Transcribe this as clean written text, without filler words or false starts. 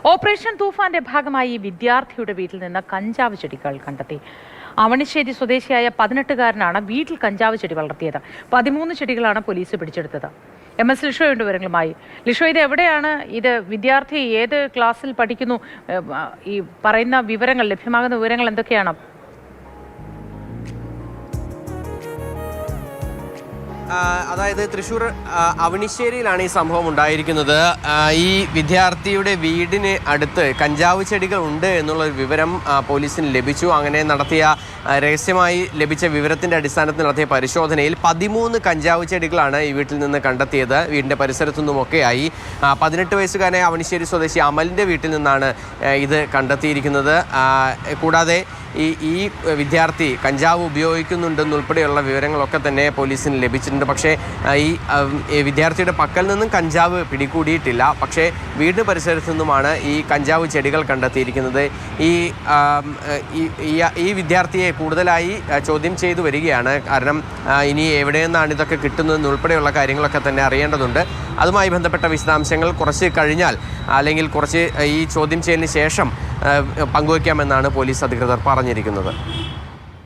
Operation തൂഫാന്റെ ഭാഗമായി വിദ്യാർത്ഥിയുടെ വീട്ടിൽ നിന്ന് കഞ്ചാവ് ചെടികൾ കണ്ടെത്തി. അവണിശ്ശേരി സ്വദേശിയായ 18-കാരനാണ് വീട്ടിൽ കഞ്ചാവ് ചെടി വളർത്തിയത്. 13 ചെടികളാണ് പോലീസ് പിടിച്ചെടുത്തത്. MS ലിഷോയുണ്ട് വിവരങ്ങളുമായി. ലിഷോ, ഇത് എവിടെയാണ്? ഇത് വിദ്യാർത്ഥി ഏത് ക്ലാസ്സിൽ പഠിക്കുന്നു? ഈ പറയുന്ന വിവരങ്ങൾ, ലഭ്യമാകുന്ന വിവരങ്ങൾ എന്തൊക്കെയാണ്? അതായത് തൃശ്ശൂർ അവണിശ്ശേരിയിലാണ് ഈ സംഭവം ഉണ്ടായിരിക്കുന്നത്. ഈ വിദ്യാർത്ഥിയുടെ വീടിന് അടുത്ത് കഞ്ചാവ് ചെടികൾ ഉണ്ട് എന്നുള്ള വിവരം പോലീസിന് ലഭിച്ചു. അങ്ങനെ നടത്തിയ രഹസ്യമായി ലഭിച്ച വിവരത്തിൻ്റെ അടിസ്ഥാനത്തിൽ നടത്തിയ പരിശോധനയിൽ 13 കഞ്ചാവ് ചെടികളാണ് ഈ വീട്ടിൽ നിന്ന് കണ്ടെത്തിയത്. വീടിൻ്റെ പരിസരത്തു നിന്നുമൊക്കെയായി 18 വയസ്സുകാരനായ അവണിശ്ശേരി സ്വദേശി അമലിൻ്റെ വീട്ടിൽ നിന്നാണ് ഇത് കണ്ടെത്തിയിരിക്കുന്നത്. കൂടാതെ ഈ വിദ്യാർത്ഥി കഞ്ചാവ് ഉപയോഗിക്കുന്നുണ്ടെന്നുൾപ്പെടെയുള്ള വിവരങ്ങളൊക്കെ തന്നെ പോലീസിന് ലഭിച്ചിട്ടുണ്ട്. പക്ഷേ ഈ വിദ്യാർത്ഥിയുടെ പക്കൽ നിന്നും കഞ്ചാവ് പിടികൂടിയിട്ടില്ല. പക്ഷേ വീട് പരിസരത്തു നിന്നുമാണ് ഈ കഞ്ചാവ് ചെടികൾ കണ്ടെത്തിയിരിക്കുന്നത്. ഈ വിദ്യാർത്ഥിയെ കൂടുതലായി ചോദ്യം ചെയ്തു വരികയാണ്. കാരണം ഇനി എവിടെ നിന്നാണ് ഇതൊക്കെ കിട്ടുന്നതെന്നുൾപ്പെടെയുള്ള കാര്യങ്ങളൊക്കെ തന്നെ അറിയേണ്ടതുണ്ട്. അതുമായി ബന്ധപ്പെട്ട വിശദാംശങ്ങൾ കുറച്ച് കഴിഞ്ഞാൽ, അല്ലെങ്കിൽ കുറച്ച് ഈ ചോദ്യം ചെയ്യലിന് ശേഷം പങ്കുവയ്ക്കാമെന്നാണ് പോലീസ് അധികൃതർ പറഞ്ഞിരിക്കുന്നത്.